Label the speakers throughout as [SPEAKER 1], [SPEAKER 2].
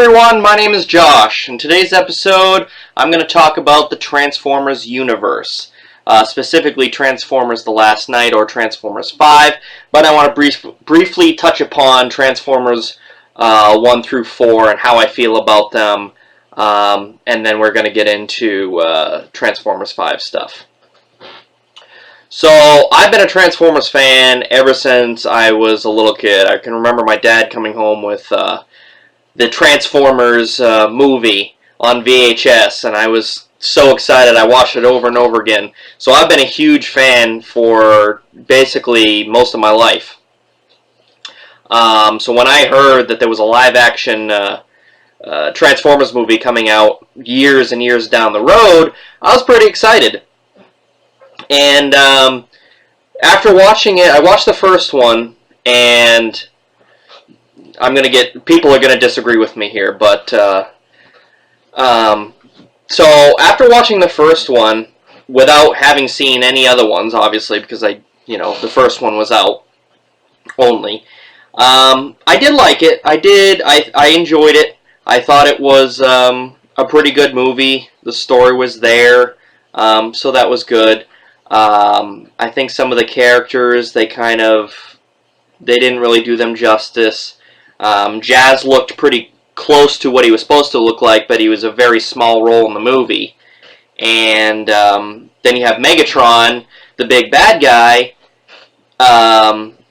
[SPEAKER 1] everyone, my name is Josh. In today's episode, I'm going to talk about the Transformers universe, specifically Transformers The Last Knight or Transformers 5, but I want to briefly touch upon Transformers 1 through 4 and how I feel about them, and then we're going to get into Transformers 5 stuff. So, I've been a Transformers fan ever since I was a little kid. I can remember my dad coming home with the Transformers movie on VHS, and I was so excited I watched it over and over again. So I've been a huge fan for basically most of my life. So when I heard that there was a live-action Transformers movie coming out years and years down the road, I was pretty excited. And after watching it, I watched the first one, and people are going to disagree with me here, but, so after watching the first one, without having seen any other ones, obviously, because the first one was out only, I did like it. I enjoyed it. I thought it was, a pretty good movie. The story was there, so that was good. I think some of the characters, they didn't really do them justice. Jazz looked pretty close to what he was supposed to look like, but he was a very small role in the movie. And then you have Megatron, the big bad guy,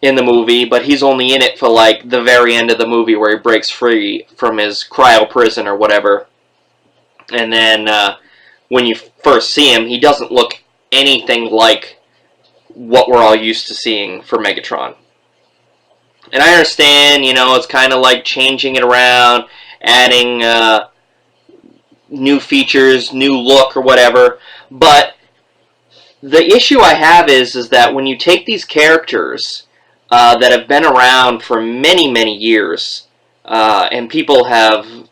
[SPEAKER 1] in the movie, but he's only in it for like the very end of the movie where he breaks free from his cryo prison or whatever. And then when you first see him, he doesn't look anything like what we're all used to seeing for Megatron. And I understand, it's kind of like changing it around, adding new features, new look, or whatever. But the issue I have is that when you take these characters that have been around for many, many years, and people have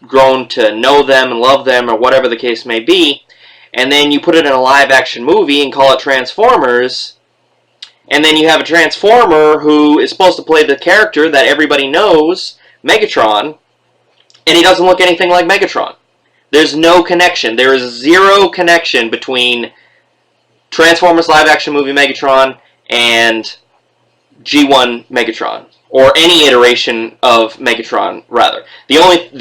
[SPEAKER 1] grown to know them and love them, or whatever the case may be, and then you put it in a live-action movie and call it Transformers, and then you have a Transformer who is supposed to play the character that everybody knows, Megatron, and he doesn't look anything like Megatron. There's no connection. There is zero connection between Transformers live-action movie Megatron and G1 Megatron, or any iteration of Megatron, rather. The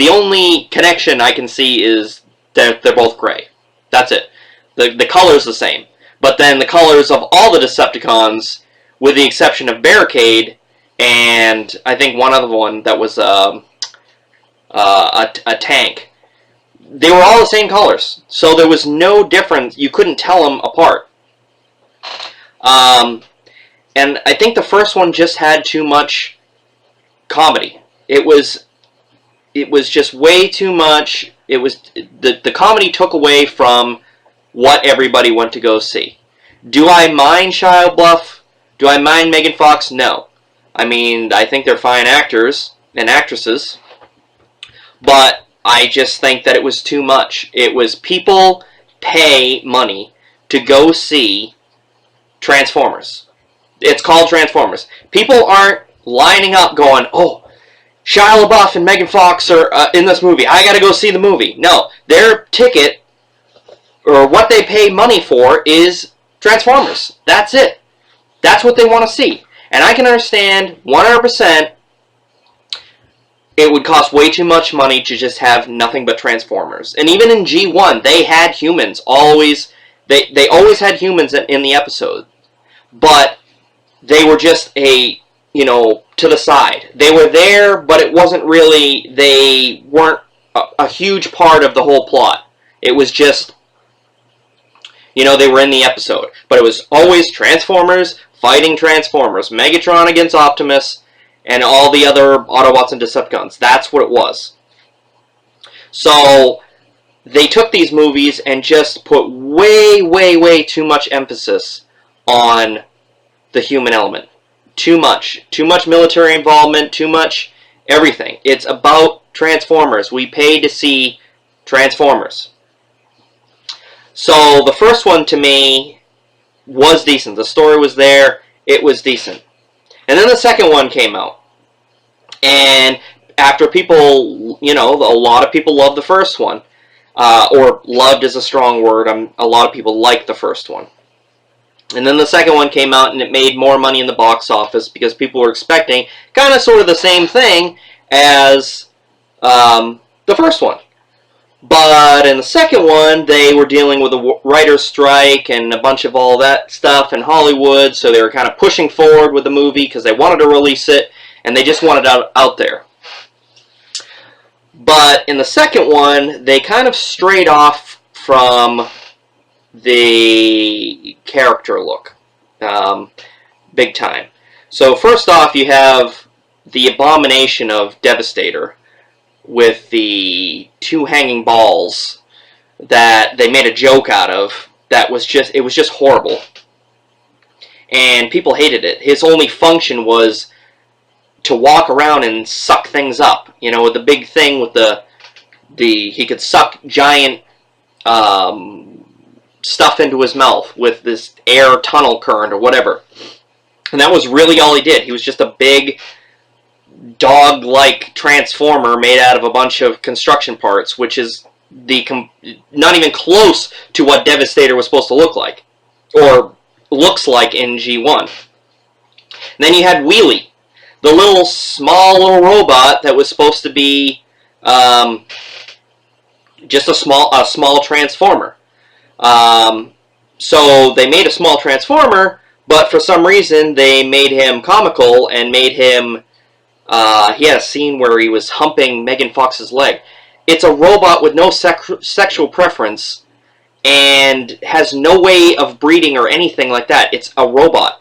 [SPEAKER 1] only connection I can see is they're both gray. That's it. The color's the same. But then the colors of all the Decepticons, with the exception of Barricade, and I think one other one that was a tank, they were all the same colors. So there was no difference. You couldn't tell them apart. And I think the first one just had too much comedy. It was just way too much. It was the comedy took away from what everybody went to go see. Do I mind Shia LaBeouf? Do I mind Megan Fox? No. I mean, I think they're fine actors and actresses, but I just think that it was too much. It was people pay money to go see Transformers. It's called Transformers. People aren't lining up going, oh, Shia LaBeouf and Megan Fox are in this movie. I gotta go see the movie. No, their ticket, or what they pay money for, is Transformers. That's it. That's what they want to see. And I can understand 100% it would cost way too much money to just have nothing but Transformers. And even in G1, they had humans always. They always had humans in the episode. But they were just to the side. They were there, but it wasn't really, they weren't a huge part of the whole plot. It was just, they were in the episode. But it was always Transformers fighting Transformers. Megatron against Optimus and all the other Autobots and Decepticons. That's what it was. So they took these movies and just put way, way, way too much emphasis on the human element. Too much. Too much military involvement, too much everything. It's about Transformers. We pay to see Transformers. So the first one, to me, was decent. The story was there. It was decent. And then the second one came out. And after people, you know, a lot of people love the first one, or loved is a strong word. A lot of people like the first one. And then the second one came out and it made more money in the box office because people were expecting kind of sort of the same thing as the first one. But in the second one, they were dealing with a writer's strike and a bunch of all that stuff in Hollywood, so they were kind of pushing forward with the movie because they wanted to release it, and they just wanted it out there. But in the second one, they kind of strayed off from the character look, big time. So first off, you have the abomination of Devastator with the two hanging balls that they made a joke out of. It was just horrible, and people hated it. His only function was to walk around and suck things up. You know, with the big thing with he could suck giant stuff into his mouth with this air tunnel current or whatever. And that was really all he did. He was just a big dog-like transformer made out of a bunch of construction parts, which is not even close to what Devastator was supposed to look like, or looks like in G1. And then you had Wheelie, the small little robot that was supposed to be just a small transformer. So they made a small transformer, but for some reason they made him comical and made him. He had a scene where he was humping Megan Fox's leg. It's a robot with no sexual preference and has no way of breeding or anything like that. It's a robot.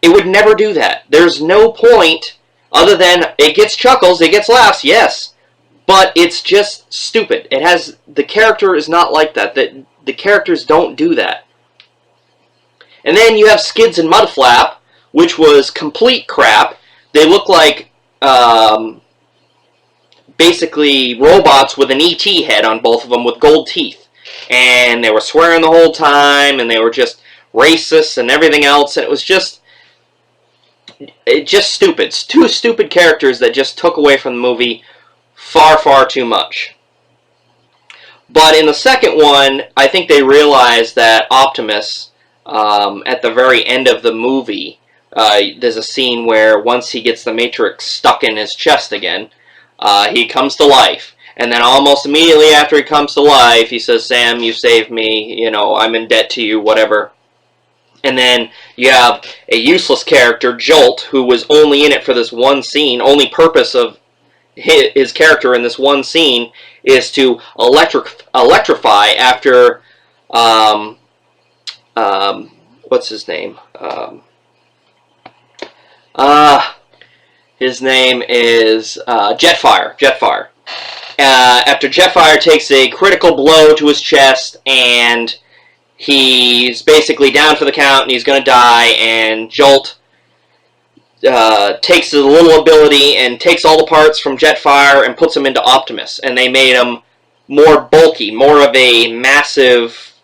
[SPEAKER 1] It would never do that. There's no point other than it gets chuckles, it gets laughs, yes. But it's just stupid. The character is not like that. The characters don't do that. And then you have Skids and Mudflap, which was complete crap. They look like basically robots with an ET head on both of them with gold teeth. And they were swearing the whole time, and they were just racist and everything else, and it was just stupid. It's two stupid characters that just took away from the movie far, far too much. But in the second one, I think they realized that Optimus, at the very end of the movie, there's a scene where once he gets the Matrix stuck in his chest again, he comes to life. And then almost immediately after he comes to life, he says, "Sam, you saved me, you know, I'm in debt to you, whatever." And then you have a useless character, Jolt, who was only in it for this one scene. Only purpose of his character in this one scene is to electrify after, what's his name? His name is Jetfire. Jetfire. After Jetfire takes a critical blow to his chest, and he's basically down for the count, and he's going to die, and Jolt takes the little ability and takes all the parts from Jetfire and puts them into Optimus, and they made him more bulky, more of a massive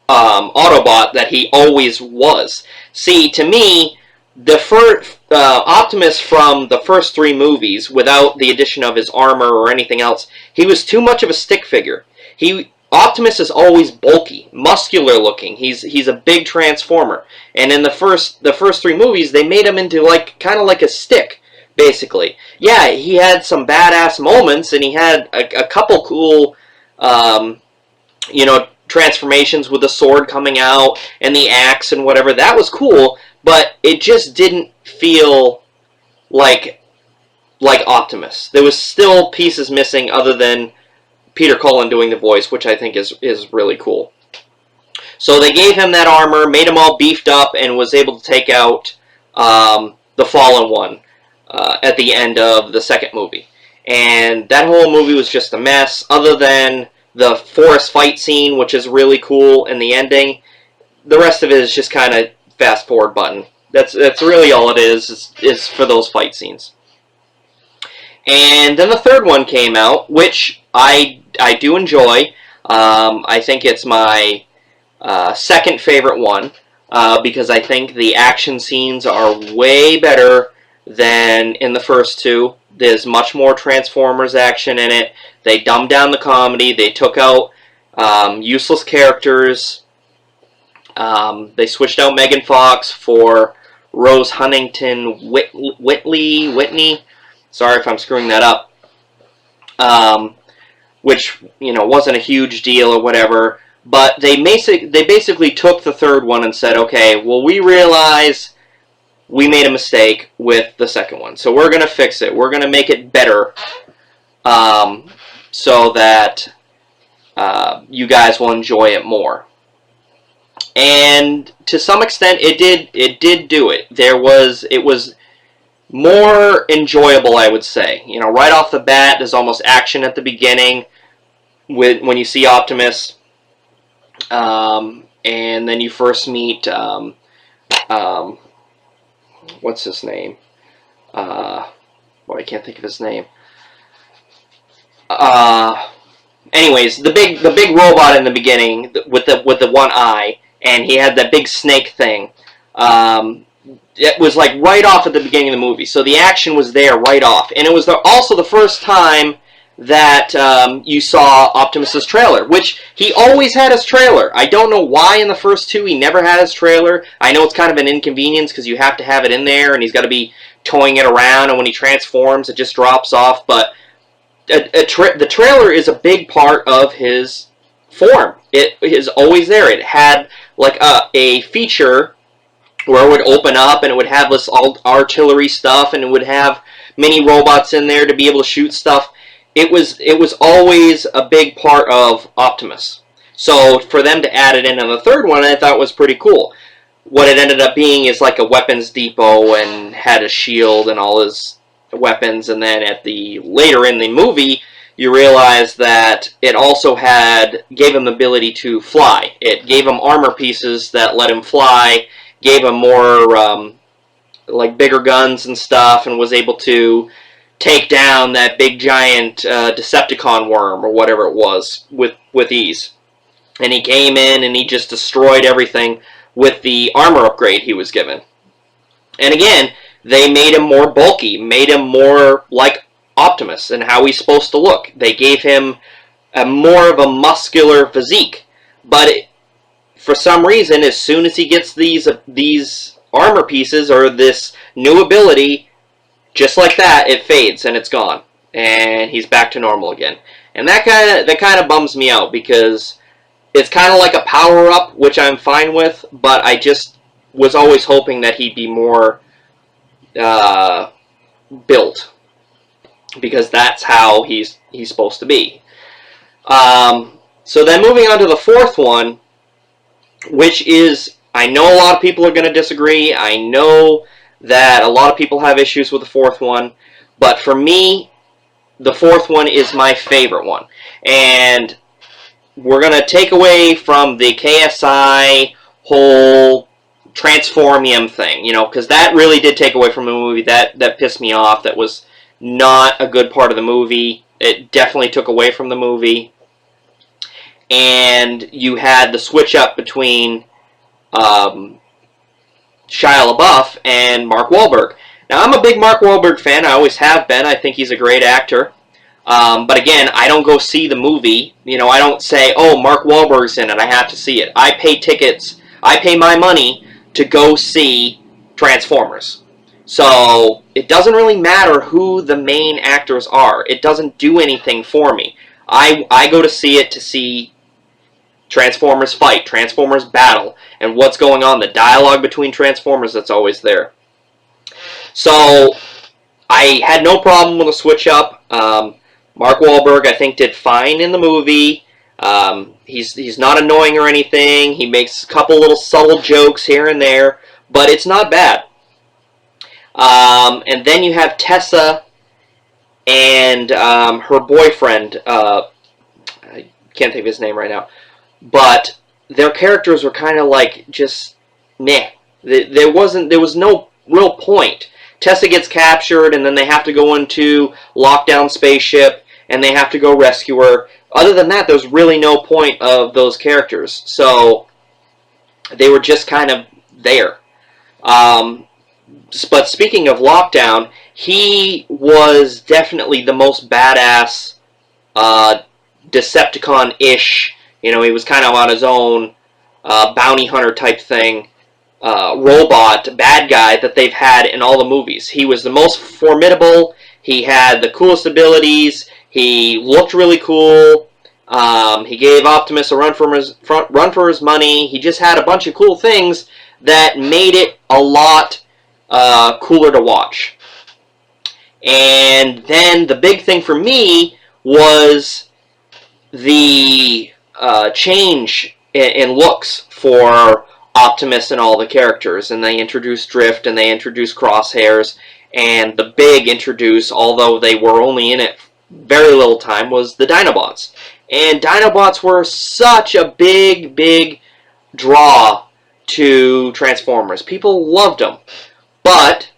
[SPEAKER 1] Autobot that he always was. See, to me, the Optimus from the first three movies, without the addition of his armor or anything else, he was too much of a stick figure. Optimus is always bulky, muscular looking. He's a big transformer, and in the first three movies, they made him into kind of like a stick, basically. Yeah, he had some badass moments, and he had a couple cool, you know, transformations with the sword coming out and the axe and whatever. That was cool, but it just didn't feel like Optimus. There was still pieces missing other than Peter Cullen doing the voice, which I think is really cool. So they gave him that armor, made him all beefed up, and was able to take out the Fallen One at the end of the second movie. And that whole movie was just a mess, other than the forest fight scene, which is really cool, and the ending. The rest of it is just kind of fast forward button. That's really all it is for those fight scenes. And then the third one came out, which I do enjoy. I think it's my second favorite one, because I think the action scenes are way better than in the first two. There's much more Transformers action in it. They dumbed down the comedy. They took out useless characters. They switched out Megan Fox for Rose Huntington Whitney. Sorry if I'm screwing that up. Which, you know, wasn't a huge deal or whatever. But they basically took the third one and said, okay, well, we realize we made a mistake with the second one, so we're going to fix it. We're going to make it better so that you guys will enjoy it more. And to some extent, it did do it. It was more enjoyable, I would say. You know, right off the bat, there's almost action at the beginning when you see Optimus, and then you first meet what's his name? Well, I can't think of his name. Anyways, the big robot in the beginning with the one eye, and he had that big snake thing. It was like right off at the beginning of the movie, so the action was there right off, and it was also the first time that you saw Optimus's trailer, which he always had his trailer. I don't know why in the first two he never had his trailer. I know it's kind of an inconvenience because you have to have it in there, and he's got to be towing it around, and when he transforms, it just drops off. But the trailer is a big part of his form. It is always there. It had like a feature where it would open up, and it would have this artillery stuff, and it would have mini robots in there to be able to shoot stuff. It was always a big part of Optimus. So for them to add it in on the third one, I thought was pretty cool. What it ended up being is like a weapons depot, and had a shield and all his weapons. And then later in the movie, you realize that it also gave him the ability to fly. It gave him armor pieces that let him fly, gave him more like bigger guns and stuff, and was able to take down that big giant Decepticon worm or whatever it was with ease. And he came in and he just destroyed everything with the armor upgrade he was given. And again, they made him more bulky, made him more like Optimus and how he's supposed to look. They gave him more of a muscular physique. But for some reason, as soon as he gets these armor pieces or this new ability, just like that, it fades and it's gone, and he's back to normal again. And that kind of bums me out, because it's kind of like a power up, which I'm fine with, but I just was always hoping that he'd be more built, because that's how he's supposed to be. So then moving on to the fourth one, which is, I know a lot of people are going to disagree. I know that a lot of people have issues with the fourth one, but for me, the fourth one is my favorite one. And we're going to take away from the KSI whole Transformium thing, you know, because that really did take away from the movie. That pissed me off. That was not a good part of the movie. It definitely took away from the movie. And you had the switch up between Shia LaBeouf and Mark Wahlberg. Now, I'm a big Mark Wahlberg fan. I always have been. I think he's a great actor. But again, I don't go see the movie. You know, I don't say, oh, Mark Wahlberg's in it, I have to see it. I pay tickets. I pay my money to go see Transformers. So it doesn't really matter who the main actors are. It doesn't do anything for me. I go to see it to see Transformers fight, Transformers battle, and what's going on, the dialogue between Transformers that's always there. So I had no problem with the switch up. Mark Wahlberg, I think, did fine in the movie. He's not annoying or anything. He makes a couple little subtle jokes here and there, but it's not bad. And then you have Tessa and her boyfriend. I can't think of his name right now. But their characters were kind of like just meh. There was no real point. Tessa gets captured, and then they have to go into lockdown spaceship, and they have to go rescue her. Other than that, there's really no point of those characters. So they were just kind of there. But speaking of Lockdown, he was definitely the most badass Decepticon-ish. You know, he was kind of on his own bounty hunter type thing. Robot, bad guy that they've had in all the movies. He was the most formidable. He had the coolest abilities. He looked really cool. He gave Optimus a run for his money. He just had a bunch of cool things that made it a lot cooler to watch. And then the big thing for me was the change in looks for Optimus and all the characters. And they introduced Drift and they introduced Crosshairs. And the big introduce, although they were only in it very little time, was the Dinobots. And Dinobots were such a big draw to Transformers. People loved them. But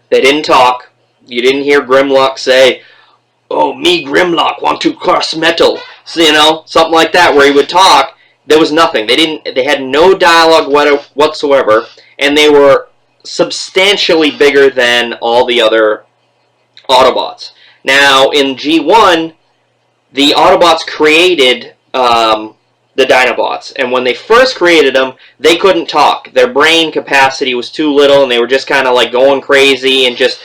[SPEAKER 1] they didn't talk. You didn't hear Grimlock say, "Oh, me Grimlock want to cross metal." So, you know, something like that where he would talk. There was nothing. They had no dialogue whatsoever, and they were substantially bigger than all the other Autobots. Now, in G1, the Autobots created the Dinobots, and when they first created them, they couldn't talk. Their brain capacity was too little, and they were just kind of like going crazy and just,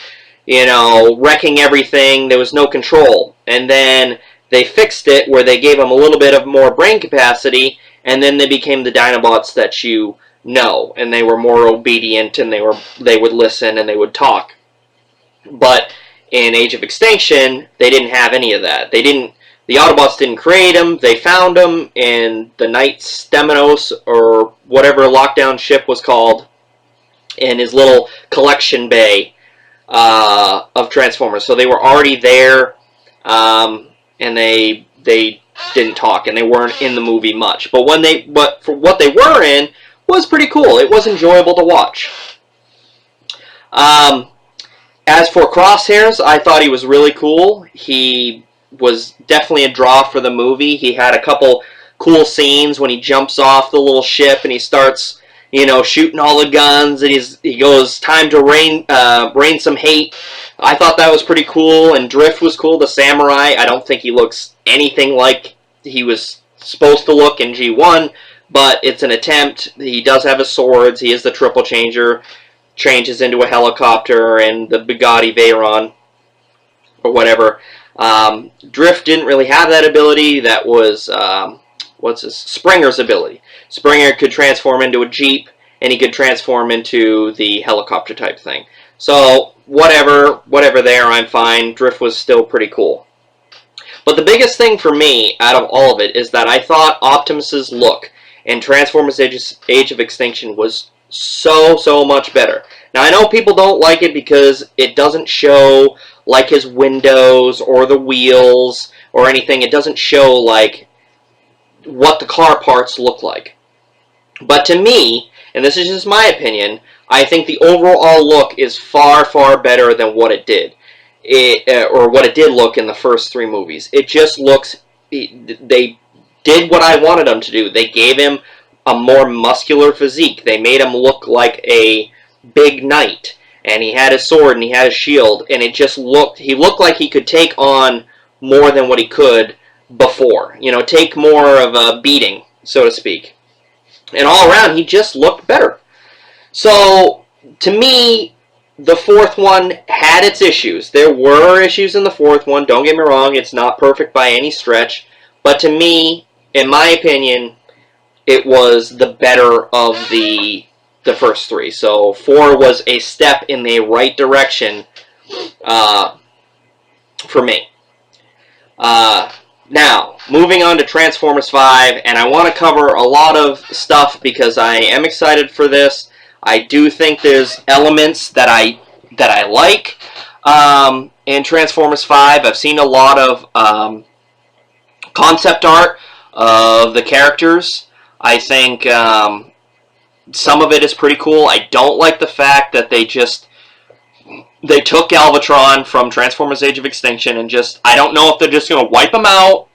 [SPEAKER 1] you know, wrecking everything. There was no control. And then they fixed it where they gave them a little bit of more brain capacity, and then they became the Dinobots that you know, and they were more obedient, and they would listen and they would talk. But in Age of Extinction, they didn't have any of that. The Autobots didn't create them. They found them in the Knights Stemenos, or whatever Lockdown ship was called, in his little collection bay of Transformers. So they were already there, and they didn't talk, and they weren't in the movie much. But for what they were in was pretty cool. It was enjoyable to watch. As for Crosshairs, I thought he was really cool. He was definitely a draw for the movie. He had a couple cool scenes when he jumps off the little ship and he starts, you know, shooting all the guns, and he goes, "Time to rain some hate." I thought that was pretty cool, and Drift was cool, the samurai. I don't think he looks anything like he was supposed to look in G1, but it's an attempt. He does have his swords. He is the triple changer, changes into a helicopter and the Bugatti Veyron, or whatever. Drift didn't really have that ability. That was, Springer's ability. Springer could transform into a Jeep, and he could transform into the helicopter type thing. So, whatever there, I'm fine. Drift was still pretty cool. But the biggest thing for me, out of all of it, is that I thought Optimus's look in Transformers Age of Extinction was so much better. Now, I know people don't like it because it doesn't show like his windows or the wheels or anything. It doesn't show like what the car parts look like. But to me, and this is just my opinion, I think the overall look is far better than what it did. Or what it did look in the first three movies. It just looks, they did what I wanted them to do. They gave him a more muscular physique. They made him look like a big knight. And he had his sword and he had his shield. And it just looked, he looked like he could take on more than what he could before. You know, take more of a beating, so to speak. And all around, he just looked better. So, to me, the fourth one had its issues. There were issues in the fourth one. Don't get me wrong. It's not perfect by any stretch. But to me, in my opinion, it was the better of the first three. So 4 was a step in the right direction for me. Now, moving on to Transformers 5, and I want to cover a lot of stuff because I am excited for this. I do think there's elements that I like in Transformers 5. I've seen a lot of concept art of the characters. I think some of it is pretty cool. I don't like the fact that they took Galvatron from Transformers Age of Extinction and I don't know if they're just going to wipe him out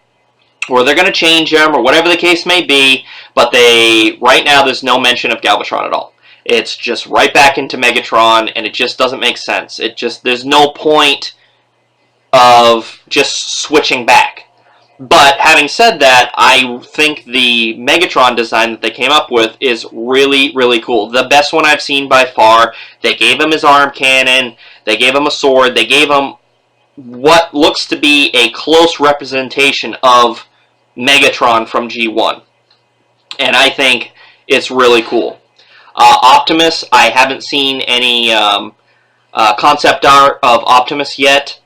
[SPEAKER 1] or they're going to change him or whatever the case may be, but right now there's no mention of Galvatron at all. It's just right back into Megatron, and it just doesn't make sense. There's no point of just switching back. But having said that, I think the Megatron design that they came up with is really, really cool. The best one I've seen by far. They gave him his arm cannon. They gave him a sword. They gave him what looks to be a close representation of Megatron from G1. And I think it's really cool. Optimus, I haven't seen any concept art of Optimus yet.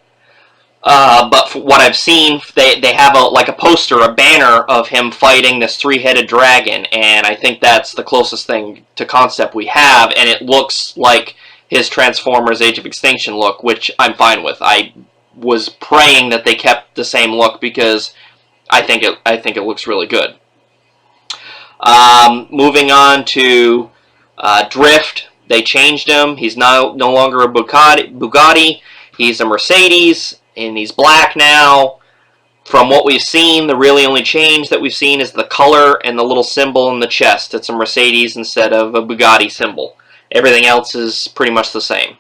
[SPEAKER 1] But for what I've seen, they have a poster, a banner of him fighting this three-headed dragon, and I think that's the closest thing to concept we have, and it looks like his Transformers Age of Extinction look, which I'm fine with. I was praying that they kept the same look because I think it looks really good. Moving on to Drift, they changed him. He's no longer a Bugatti. He's a Mercedes. And he's black now. From what we've seen, the really only change that we've seen is the color and the little symbol in the chest. It's a Mercedes instead of a Bugatti symbol. Everything else is pretty much the same.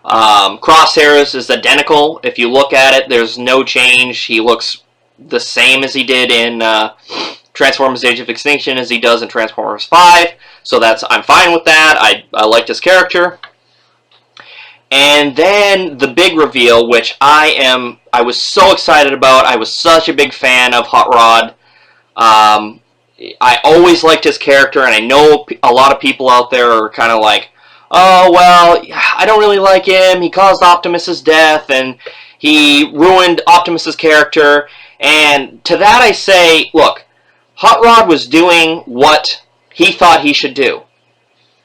[SPEAKER 1] Crosshairs is identical. If you look at it, there's no change. He looks the same as he did in Transformers Age of Extinction as he does in Transformers 5. So I'm fine with that. I liked his character. And then the big reveal, which I was so excited about. I was such a big fan of Hot Rod. I always liked his character, and I know a lot of people out there are kind of like, oh, well, I don't really like him. He caused Optimus's death, and he ruined Optimus's character. And to that I say, look, Hot Rod was doing what he thought he should do.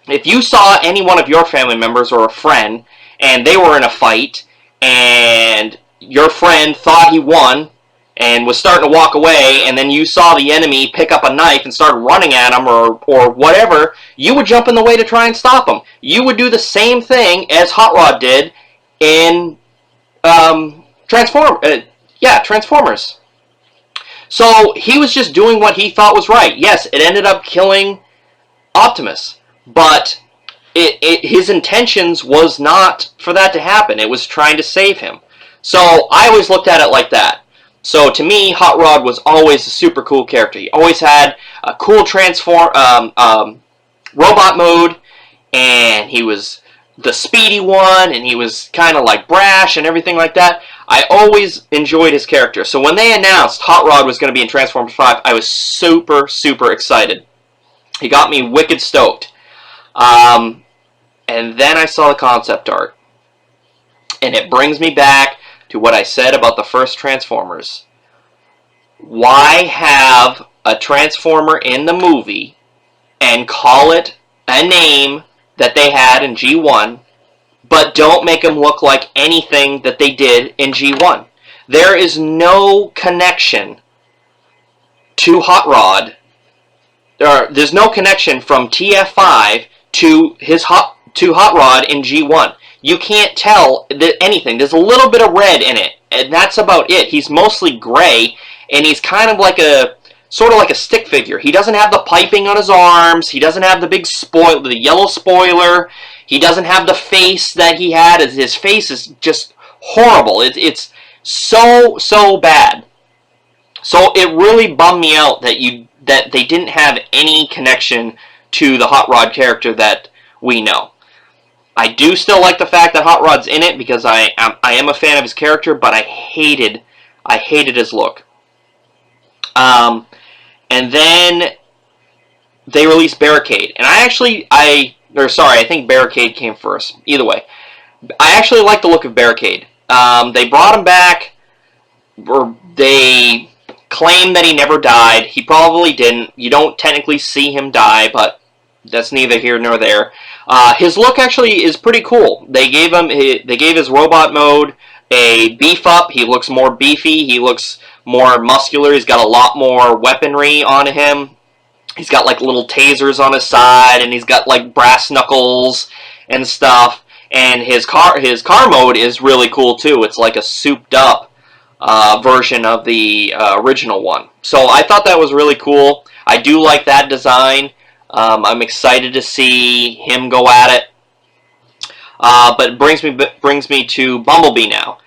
[SPEAKER 1] If you saw any one of your family members or a friend and they were in a fight, and your friend thought he won, and was starting to walk away, and then you saw the enemy pick up a knife and start running at him, or whatever, you would jump in the way to try and stop him. You would do the same thing as Hot Rod did in Transformers. So he was just doing what he thought was right. Yes, it ended up killing Optimus, but his intentions was not for that to happen. It was trying to save him. So I always looked at it like that. So to me, Hot Rod was always a super cool character. He always had a cool robot mode, and he was the speedy one, and he was kind of like brash and everything like that. I always enjoyed his character. So when they announced Hot Rod was going to be in Transformers 5, I was super, super excited. He got me wicked stoked. And then I saw the concept art. And it brings me back to what I said about the first Transformers. Why have a Transformer in the movie and call it a name that they had in G1, but don't make them look like anything that they did in G1? There is no connection to Hot Rod. There's no connection from TF5 to Hot Rod in G1. You can't tell anything. There's a little bit of red in it, and that's about it. He's mostly gray, and he's kind of like sort of like a stick figure. He doesn't have the piping on his arms. He doesn't have the yellow spoiler. He doesn't have the face that he had. His face is just horrible. It's so bad. So it really bummed me out that they didn't have any connection to the Hot Rod character that we know. I do still like the fact that Hot Rod's in it because I am a fan of his character, but I hated his look. And then they released Barricade, and I think Barricade came first. Either way, I actually like the look of Barricade. They brought him back, or they claim that he never died. He probably didn't. You don't technically see him die, but that's neither here nor there. His look actually is pretty cool. They gave his robot mode a beef up. He looks more beefy. He looks more muscular. He's got a lot more weaponry on him. He's got like little tasers on his side, and he's got like brass knuckles and stuff. And his car mode is really cool too. It's like a souped up version of the original one. So I thought that was really cool. I do like that design. I'm excited to see him go at it. But it brings me to Bumblebee now.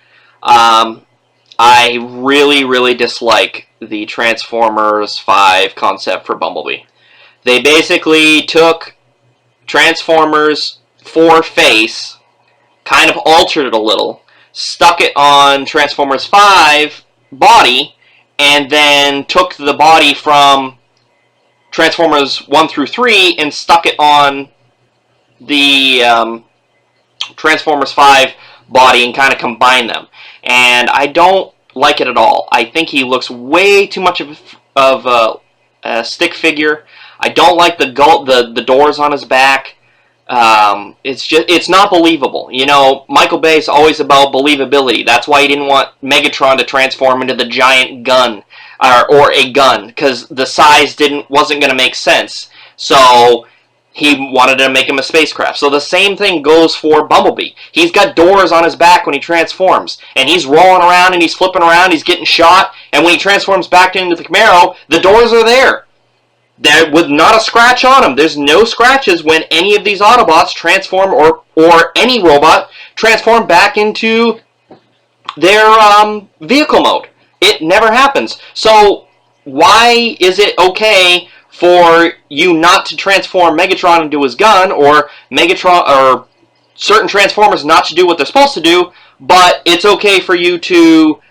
[SPEAKER 1] I really dislike the Transformers 5 concept for Bumblebee. They basically took Transformers 4 face, kind of altered it a little, stuck it on Transformers 5 body, and then took the body from Transformers 1 through 3 and stuck it on the Transformers 5 body and kind of combined them. And I don't like it at all. I think he looks way too much of a stick figure. I don't like the doors on his back. It's not believable. You know, Michael Bay's always about believability. That's why he didn't want Megatron to transform into the giant gun or a gun, because the size wasn't going to make sense. So he wanted to make him a spacecraft. So the same thing goes for Bumblebee. He's got doors on his back when he transforms, and he's rolling around and he's flipping around, he's getting shot, and when he transforms back into the Camaro, the doors are there. There with not a scratch on them. There's no scratches when any of these Autobots transform, or any robot transform back into their vehicle mode. It never happens. So why is it okay for you not to transform Megatron into his gun, or Megatron or certain Transformers not to do what they're supposed to do, but it's okay for you to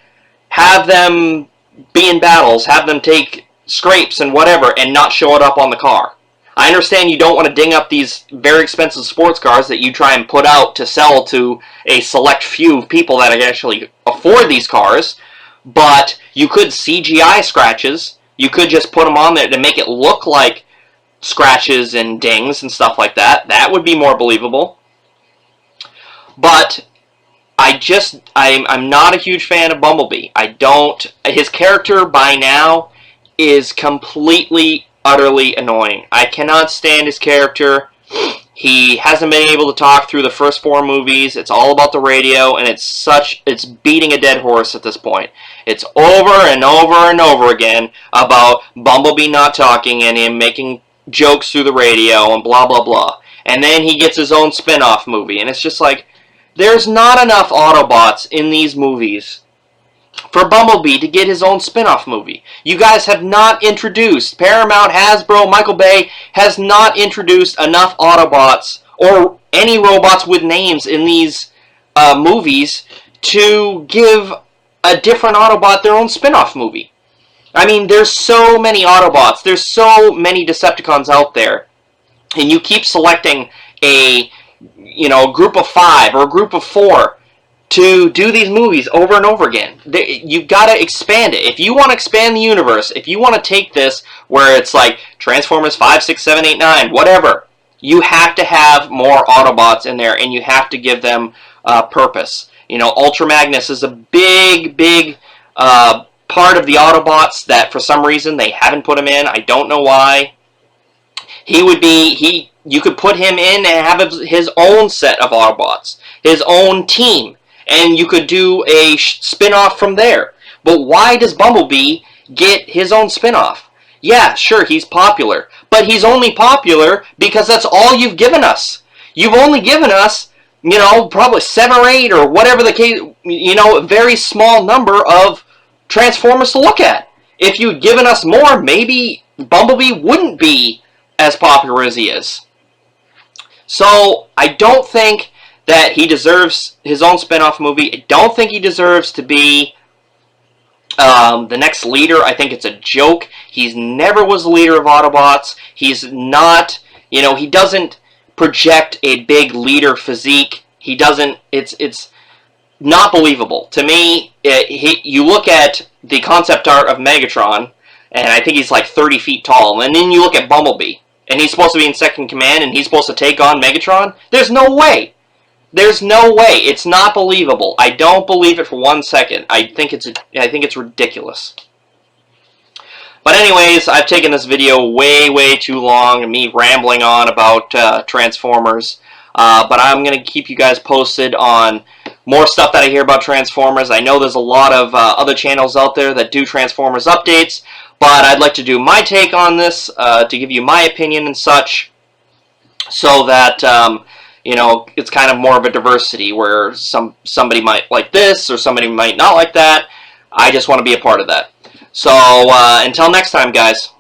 [SPEAKER 1] have them be in battles, have them take scrapes and whatever, and not show it up on the car? I understand you don't want to ding up these very expensive sports cars that you try and put out to sell to a select few people that actually afford these cars, but you could CGI scratches. You could just put them on there to make it look like scratches and dings and stuff like that. That would be more believable. But I'm not a huge fan of Bumblebee. His character by now is completely, utterly annoying. I cannot stand his character. He hasn't been able to talk through the first 4 movies. It's all about the radio, and it's beating a dead horse at this point. It's over and over and over again about Bumblebee not talking and him making jokes through the radio and blah blah blah. And then he gets his own spin-off movie, and it's just like, there's not enough Autobots in these movies for Bumblebee to get his own spin-off movie. You guys have not introduced, Paramount, Hasbro, Michael Bay has not introduced enough Autobots or any robots with names in these movies to give a different Autobot their own spin-off movie. I mean, there's so many Autobots, there's so many Decepticons out there, and you keep selecting a group of 5 or a group of 4 to do these movies over and over again. You've got to expand it. If you want to expand the universe, if you want to take this where it's like Transformers 5, 6, 7, 8, 9, whatever, you have to have more Autobots in there, and you have to give them purpose. You know, Ultra Magnus is a big part of the Autobots that for some reason they haven't put him in. I don't know why. You could put him in and have his own set of Autobots, his own team, and you could do a spin-off from there. But why does Bumblebee get his own spin-off? Yeah, sure, he's popular, but he's only popular because that's all you've given us. You've only given us, probably 7 or 8 or whatever the case, a very small number of Transformers to look at. If you'd given us more, maybe Bumblebee wouldn't be as popular as he is. So, I don't think that he deserves his own spin-off movie. I don't think he deserves to be the next leader. I think it's a joke. He never was the leader of Autobots. He's not, he doesn't project a big leader physique. He doesn't, it's not believable. To me, you look at the concept art of Megatron, and I think he's like 30 feet tall, and then you look at Bumblebee, and he's supposed to be in second command, and he's supposed to take on Megatron? There's no way. There's no way. It's not believable. I don't believe it for 1 second. I think it's ridiculous. But anyways, I've taken this video way too long, me rambling on about Transformers. But I'm going to keep you guys posted on more stuff that I hear about Transformers. I know there's a lot of other channels out there that do Transformers updates, but I'd like to do my take on this, to give you my opinion and such, so that you know, it's kind of more of a diversity where somebody might like this or somebody might not like that. I just want to be a part of that. So until next time, guys.